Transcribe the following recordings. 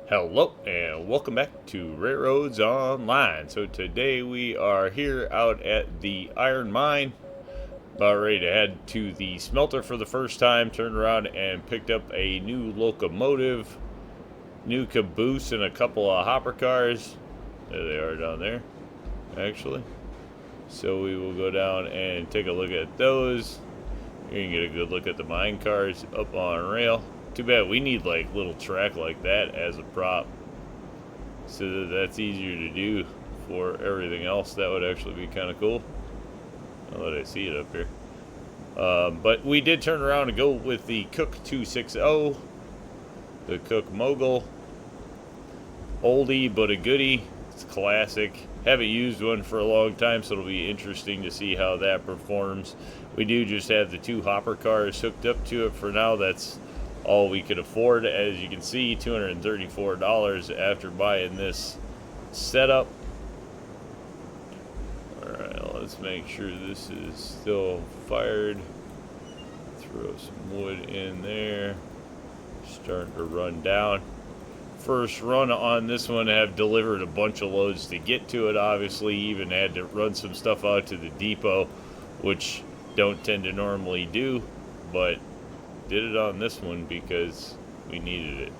Hello and welcome back to RailRoads Online. So today we are here out at the iron mine, about ready to head to the smelter for the first time. Turned around and picked up a new locomotive, new caboose, and a couple of hopper cars. There they are down there, actually. So we will go down and take a look at those. You can get a good look at the mine cars up on rail. Too bad we need like little track like that as a prop, so that that's easier to do for everything else. That would actually be kind of cool. Now that I see it up here. But we did turn around and go with the Cook 260, the Cook Mogul. Oldie but a goodie. It's classic. Haven't used one for a long time, so it'll be interesting to see how that performs. We do just have the two hopper cars hooked up to it for now. That's all we could afford. As you can see, $234 after buying this setup. Alright, let's make sure this is still fired. Throw some wood in there. Starting to run down. First run on this one, have delivered a bunch of loads to get to it. Obviously, even had to run some stuff out to the depot, which don't tend to normally do, but did it on this one because we needed it.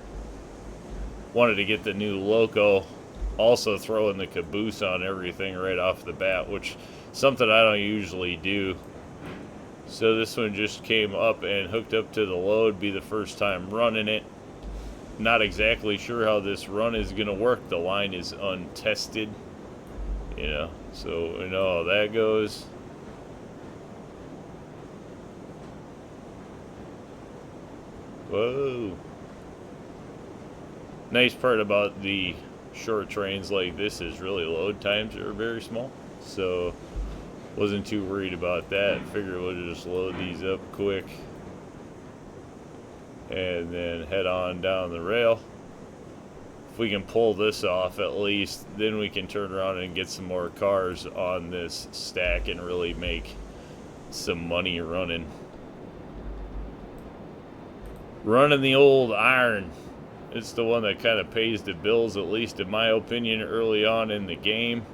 Wanted to get the new loco, also throwing the caboose on everything right off the bat, which something I don't usually do. So this one just came up and hooked up to the load. Be the first time running it. Not exactly sure how this run is gonna work. The line is untested, so we know how that goes. Whoa. Nice part about the short trains like this is really load times are very small, so wasn't too worried about that. Figured we'll just load these up quick and then head on down the rail. If we can pull this off at least, then we can turn around and get some more cars on this stack and really make some money running the old iron. It's the one that kind of pays the bills, at least in my opinion, early on in the game.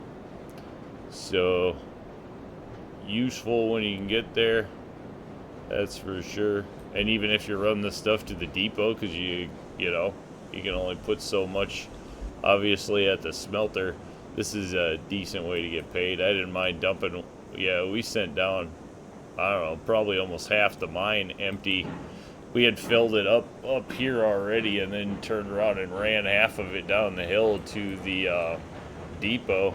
So useful when you can get there, that's for sure. And even if you run the stuff to the depot, because you can only put so much obviously at the smelter, this is a decent way to get paid. I didn't mind dumping. We sent down, I don't know, probably almost half the mine empty. We had filled it up here already, and then turned around and ran half of it down the hill to the depot.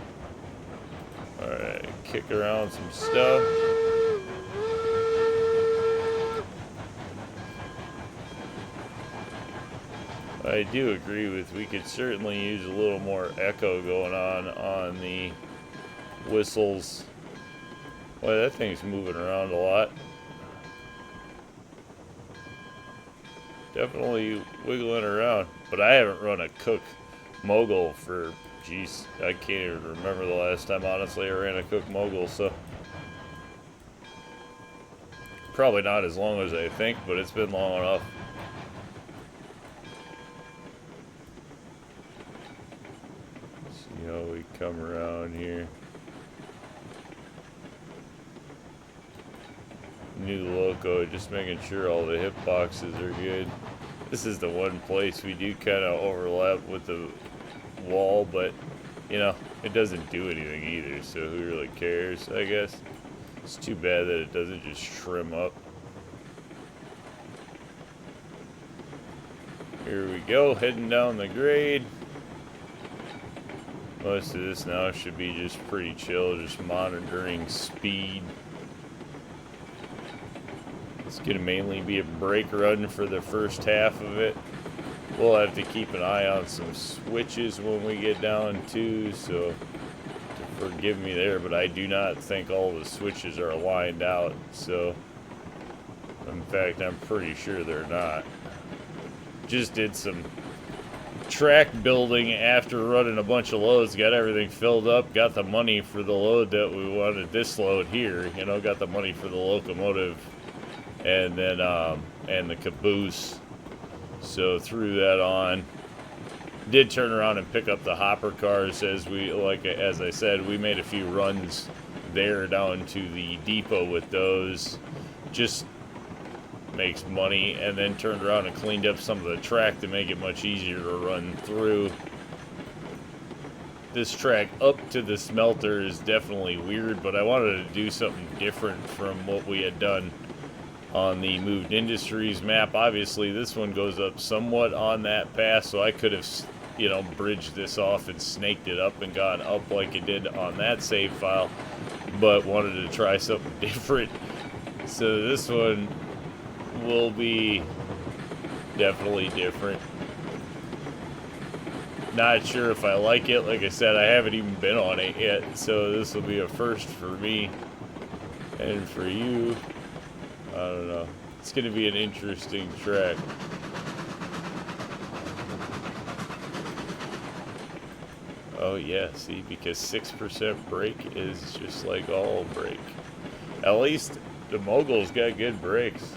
Alright, kick around some stuff. I do agree with, we could certainly use a little more echo going on the whistles. Boy, that thing's moving around a lot. Definitely wiggling around, but I haven't run a Cook Mogul for, geez, I can't even remember the last time, honestly, I ran a Cook Mogul, so probably not as long as I think, but it's been long enough. See how we come around here. New loco, just making sure all the hip boxes are good. This is the one place we do kind of overlap with the wall, but it doesn't do anything either, so who really cares, I guess. It's too bad that it doesn't just trim up. Here we go, heading down the grade. Most of this now should be just pretty chill, just monitoring speed. It's going to mainly be a brake run for the first half of it. We'll have to keep an eye on some switches when we get down too, so forgive me there, but I do not think all the switches are lined out, so in fact I'm pretty sure they're not. Just did some track building after running a bunch of loads, got everything filled up, got the money for the load that we wanted, this load here, got the money for the locomotive and then and the caboose, so threw that on, Did turn around and pick up the hopper cars as I said, we made a few runs there down to the depot with those. Just makes money, and then turned around and cleaned up some of the track to make it much easier to run through. This track up to the smelter is definitely weird, but I wanted to do something different from what we had done on the Moved Industries map. Obviously, this one goes up somewhat on that path, so I could have, you know, bridged this off and snaked it up and gone up like it did on that save file, but wanted to try something different. So this one will be definitely different. Not sure if I like it. Like I said, I haven't even been on it yet, so this will be a first for me and for you. I don't know. It's going to be an interesting track. Oh yeah, see, because 6% brake is just like all brake. At least the Mogul's got good brakes.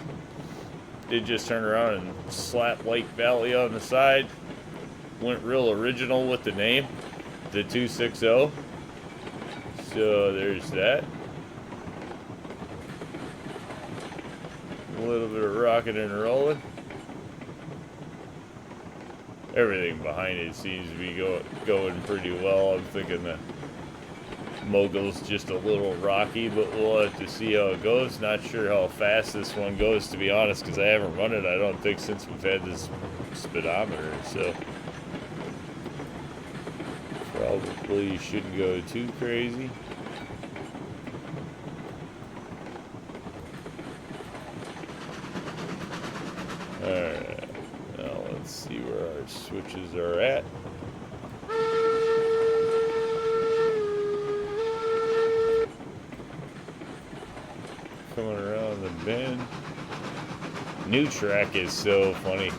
Did just turn around and slap Lake Valley on the side. Went real original with the name, the 260. So there's that. A little bit of rocking and rolling. Everything behind it seems to be going pretty well. I'm thinking the Mogul's just a little rocky, but we'll have to see how it goes. Not sure how fast this one goes, to be honest, because I haven't run it, I don't think, since we've had this speedometer. So probably shouldn't go too crazy. Alright, now let's see where our switches are at. Coming around the bend. New track is so funny.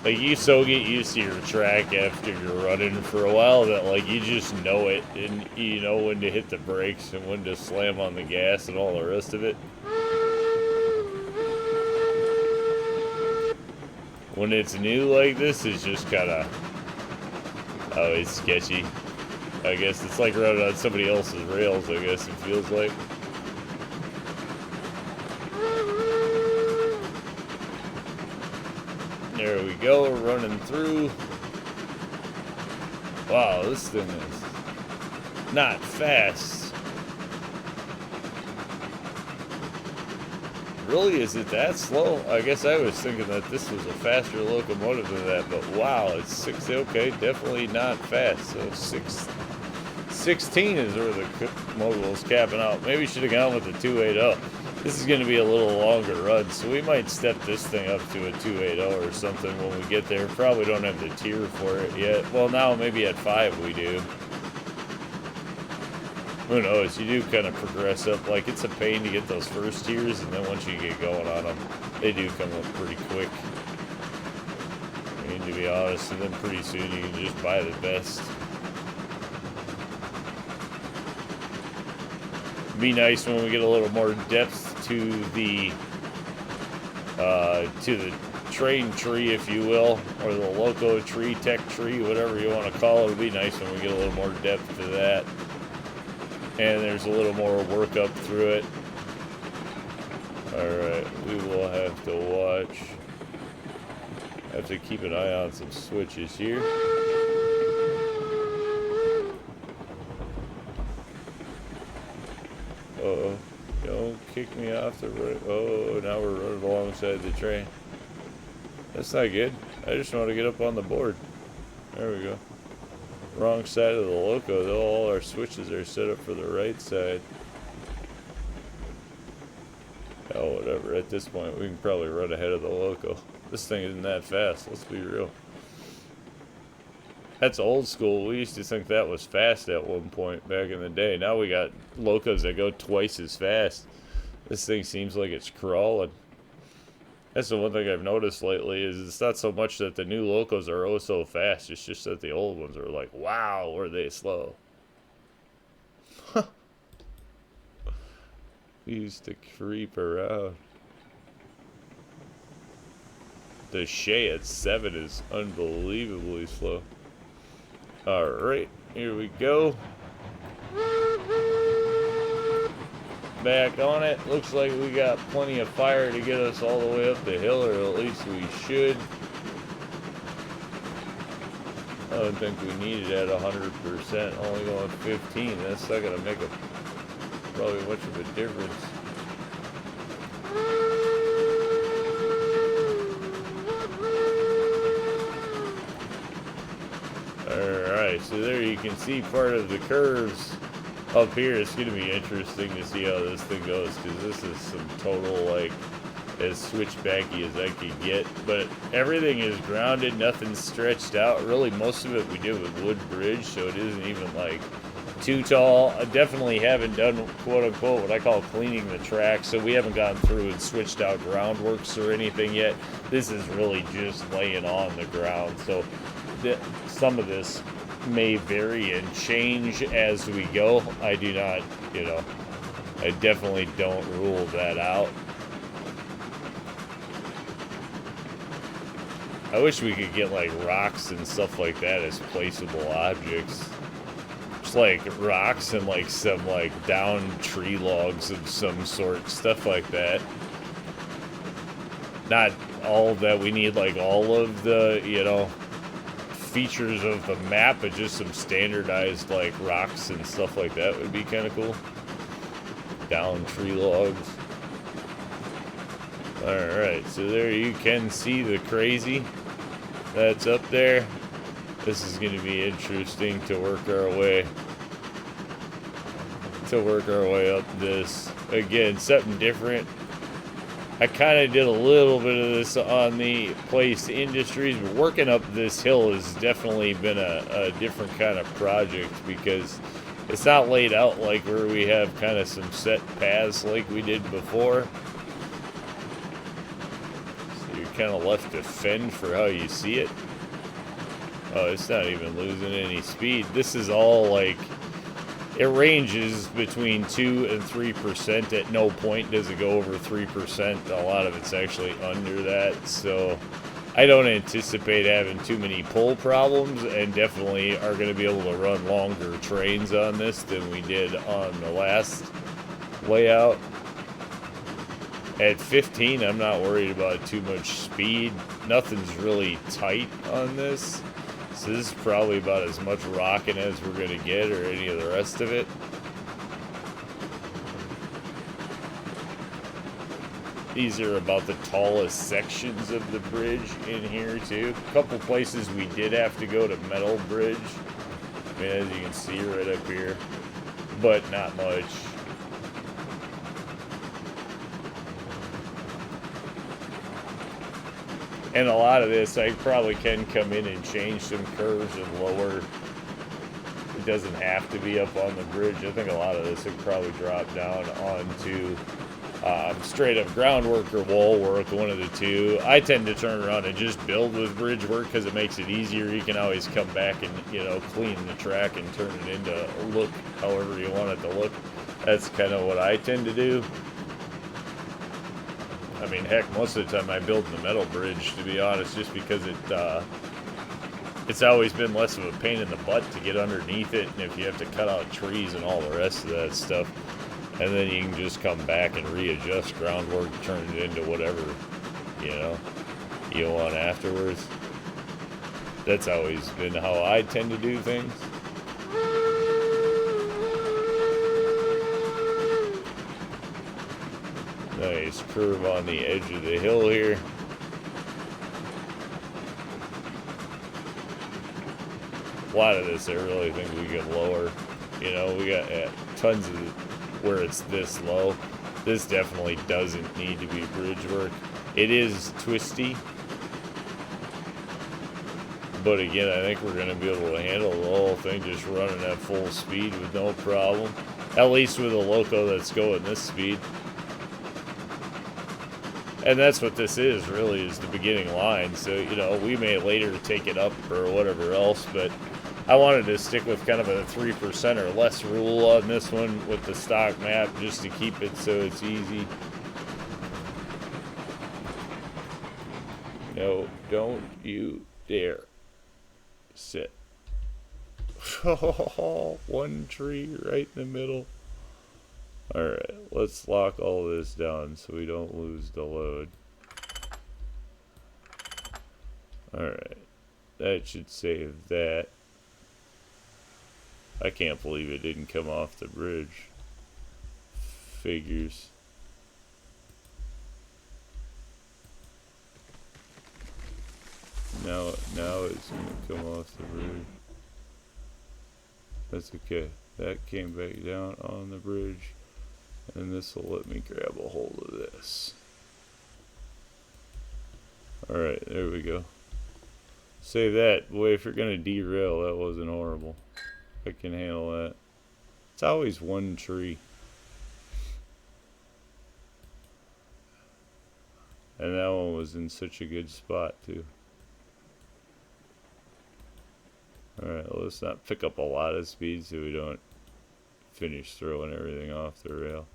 Like, you so get used to your track after you're running for a while that, like, you just know it, and you know when to hit the brakes and when to slam on the gas and all the rest of it. When it's new like this, it's just kind of always sketchy. I guess it's like running on somebody else's rails, I guess it feels like. There we go, running through. Wow, this thing is not fast. Really, is it that slow? I guess I was thinking that this was a faster locomotive than that, but wow, it's 6, okay, definitely not fast. So 16 is where the Mogul's capping out. Maybe should have gone with the 280. This is going to be a little longer run, so we might step this thing up to a 280 or something when we get there. Probably don't have the tier for it yet. Well, now maybe at 5 we do. Who knows? You do kind of progress up. Like, it's a pain to get those first tiers, and then once you get going on them, they do come up pretty quick. I mean, to be honest, and then pretty soon you can just buy the best. Be nice when we get a little more depth to the train tree, if you will, or the loco tree, tech tree, whatever you want to call it. It'll be nice when we get a little more depth to that, and there's a little more work up through it. All right, we will have to watch. Have to keep an eye on some switches here. Uh-oh. Don't kick me off the road. Oh, now we're running alongside the train. That's not good. I just want to get up on the board. There we go. Wrong side of the loco, though. All our switches are set up for the right side. Oh, whatever. At this point, we can probably run ahead of the loco. This thing isn't that fast. Let's be real. That's old school. We used to think that was fast at one point back in the day. Now we got locos that go twice as fast. This thing seems like it's crawling. That's the one thing I've noticed lately, is it's not so much that the new locos are oh so fast. It's just that the old ones are like, wow, were they slow. We used to creep around. The Shay at 7 is unbelievably slow. Alright, here we go. Back on it. Looks like we got plenty of fire to get us all the way up the hill, or at least we should. I don't think we need it at 100%, only going 15. That's not going to make probably much of a difference. Alright, so there you can see part of the curves up here. It's going to be interesting to see how this thing goes, because this is some total, like, as switchbacky as I could get. But everything is grounded, nothing's stretched out. Really, most of it we did with wood bridge, so it isn't even, like, too tall. I definitely haven't done, quote-unquote, what I call cleaning the track, so we haven't gone through and switched out groundworks or anything yet. This is really just laying on the ground, so some of this may vary and change as we go. I do not, I definitely don't rule that out. I wish we could get like rocks and stuff like that as placeable objects. Just like rocks and like some like down tree logs of some sort, stuff like that. Not all that we need, like all of the, features of the map, but just some standardized like rocks and stuff like that would be kind of cool. Down tree logs. Alright, so there you can see the crazy that's up there. This is going to be interesting to work our way up this. Again, something different. I kind of did a little bit of this on the Place Industries, but working up this hill has definitely been a different kind of project, because it's not laid out like where we have kind of some set paths like we did before. So you're kind of left to fend for how you see it. Oh, it's not even losing any speed. This is all like, it ranges between 2 and 3%. At no point does it go over 3%. A lot of it's actually under that. So I don't anticipate having too many pull problems, and definitely are going to be able to run longer trains on this than we did on the last layout. At 15, I'm not worried about too much speed. Nothing's really tight on this. So this is probably about as much rocking as we're going to get, or any of the rest of it. These are about the tallest sections of the bridge in here too. A couple places we did have to go to metal bridge. I mean, as you can see right up here. But not much. And a lot of this, I probably can come in and change some curves and lower. It doesn't have to be up on the bridge. I think a lot of this would probably drop down onto straight up groundwork or wall work, one of the two. I tend to turn around and just build with bridge work because it makes it easier. You can always come back and, clean the track and turn it into look however you want it to look. That's kind of what I tend to do. I mean, heck, most of the time I build the metal bridge, to be honest, just because it's always been less of a pain in the butt to get underneath it, and if you have to cut out trees and all the rest of that stuff, and then you can just come back and readjust groundwork, turn it into whatever, you want afterwards. That's always been how I tend to do things. Nice curve on the edge of the hill here. A lot of this I really think we can lower. We got tons of where it's this low. This definitely doesn't need to be bridge work. It is twisty. But again, I think we're going to be able to handle the whole thing just running at full speed with no problem. At least with a loco that's going this speed. And that's what this is, really, is the beginning line. So, we may later take it up or whatever else, but I wanted to stick with kind of a 3% or less rule on this one with the stock map, just to keep it so it's easy. No, don't you dare sit. Oh, one tree right in the middle. Alright, let's lock all this down so we don't lose the load. Alright, that should save that. I can't believe it didn't come off the bridge. Figures. Now it's gonna come off the bridge. That's okay. That came back down on the bridge. And this will let me grab a hold of this. Alright, there we go. Save that. Boy, if you're gonna derail, that wasn't horrible. I can handle that. It's always one tree. And that one was in such a good spot too. Alright, well, let's not pick up a lot of speed so we don't finish throwing everything off the rail.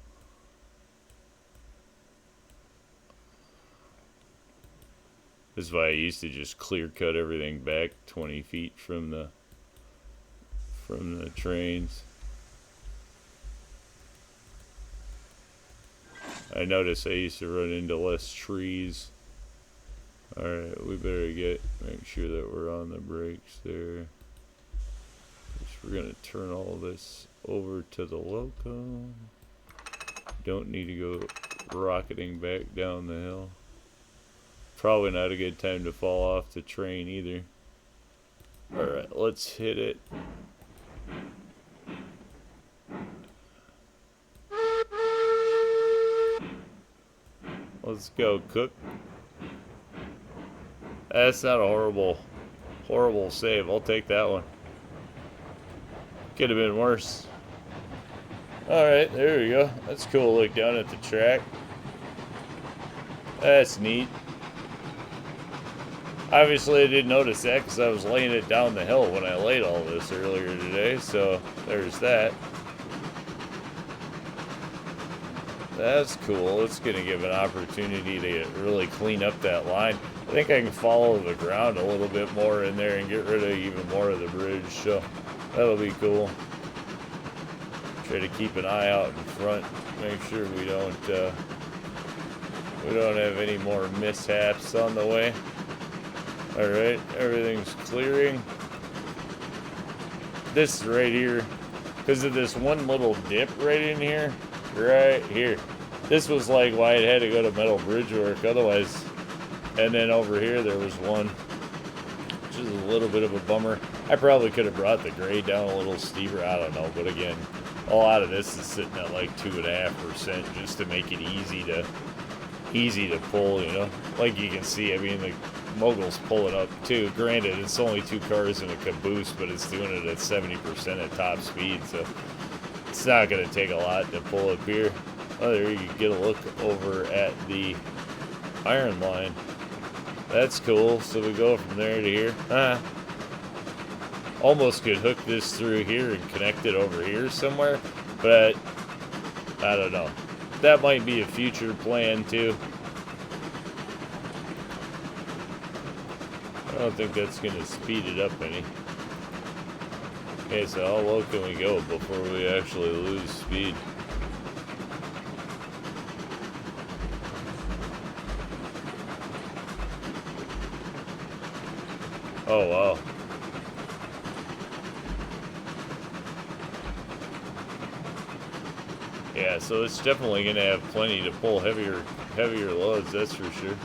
This is why I used to just clear cut everything back 20 feet from the trains. I noticed I used to run into less trees. Alright, we better make sure that we're on the brakes there. We're going to turn all this over to the loco. Don't need to go rocketing back down the hill. Probably not a good time to fall off the train either. Alright, let's hit it. Let's go, Cook. That's not a horrible save. I'll take that one. Could have been worse. Alright, there we go. That's a cool look down at the track. That's neat. Obviously, I didn't notice that because I was laying it down the hill when I laid all this earlier today, so there's that. That's cool. It's going to give an opportunity to really clean up that line. I think I can follow the ground a little bit more in there and get rid of even more of the bridge, so that'll be cool. Try to keep an eye out in front, make sure we don't have any more mishaps on the way. Alright, everything's clearing. This right here, because of this one little dip right in here, right here. This was like why it had to go to metal bridge work, otherwise. And then over here there was one, which is a little bit of a bummer. I probably could have brought the grade down a little steeper, I don't know, but again, a lot of this is sitting at like 2.5% just to make it easy to pull, you know. Like you can see, I mean, the mogul's pulling up too. Granted, it's only 2 cars and a caboose, but it's doing it at 70% at top speed, so it's not going to take a lot to pull up here. Oh, there you can get a look over at the iron line. That's cool. So we go from there to here. Almost could hook this through here and connect it over here somewhere, but I don't know. That might be a future plan too. I don't think that's going to speed it up any. Okay, so how low can we go before we actually lose speed? Oh, wow. Yeah, so it's definitely going to have plenty to pull heavier loads, that's for sure.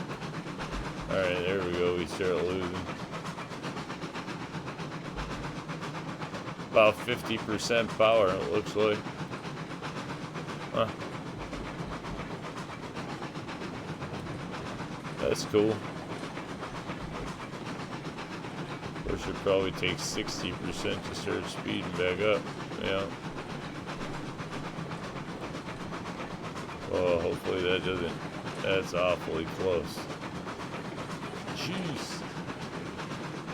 Alright, there we go, we start losing. About 50% power, it looks like. Huh. That's cool. Or should probably take 60% to start speeding back up. Yeah. Oh, hopefully that doesn't. That's awfully close. Jeez.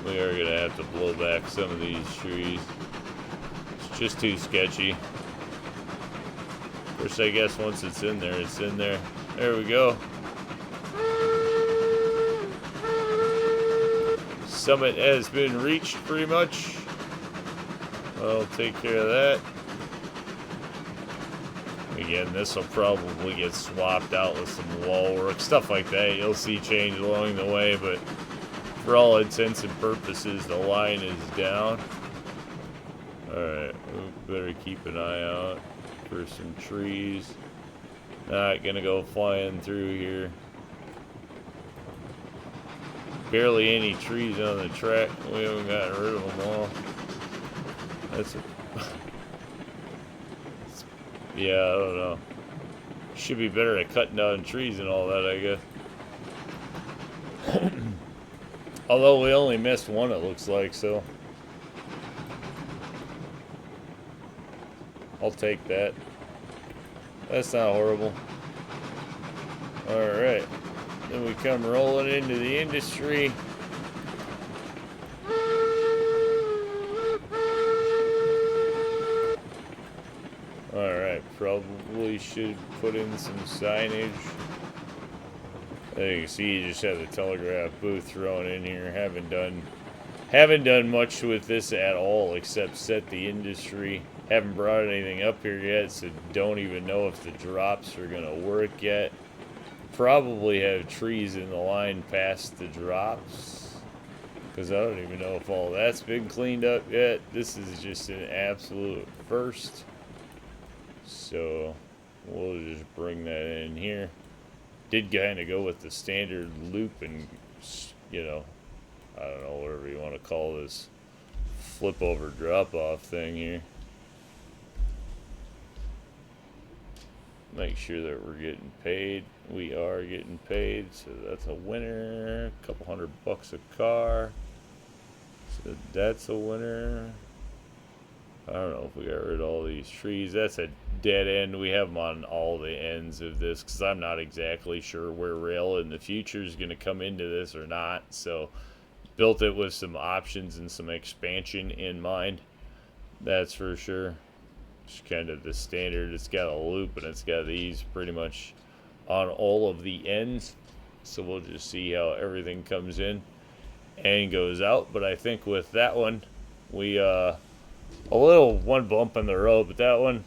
We are going to have to blow back some of these trees. It's just too sketchy. Of course, I guess once it's in there, it's in there. There we go. Summit has been reached pretty much. I'll take care of that. Again, this will probably get swapped out with some wall work, stuff like that. You'll see change along the way, but for all intents and purposes, the line is down. Alright, we better keep an eye out for some trees. Not gonna go flying through here. Barely any trees on the track. We haven't gotten rid of them all. That's a yeah, I don't know. Should be better at cutting down trees and all that, I guess. Although we only missed one, it looks like, so I'll take that. That's not horrible. Alright. Then we come rolling into the industry. Alright, probably should put in some signage. As you can see, you just have the telegraph booth thrown in here. Haven't done much with this at all except set the industry. Haven't brought anything up here yet, so don't even know if the drops are gonna work yet. Probably have trees in the line past the drops, because I don't even know if all that's been cleaned up yet. This is just an absolute first. So we'll just bring that in here. Did kind of go with the standard loop and, you know, I don't know, whatever you want to call this flip over drop off thing here. Make sure that we're getting paid. We are getting paid, so that's a winner. A couple $100 a car. So that's a winner. I don't know if we got rid of all these trees. That's a dead end. We have them on all the ends of this because I'm not exactly sure where rail in the future is going to come into this or not. So built it with some options and some expansion in mind. That's for sure. It's kind of the standard. It's got a loop and it's got these pretty much on all of the ends. So we'll just see how everything comes in and goes out. But I think with that one, we a little one bump in the road, but that one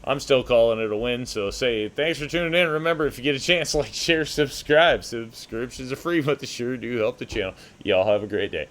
I'm still calling it a win. So say thanks for tuning in. Remember, if you get a chance, like, share, subscribe. Subscriptions are free, but they sure do help the channel. Y'all have a great day.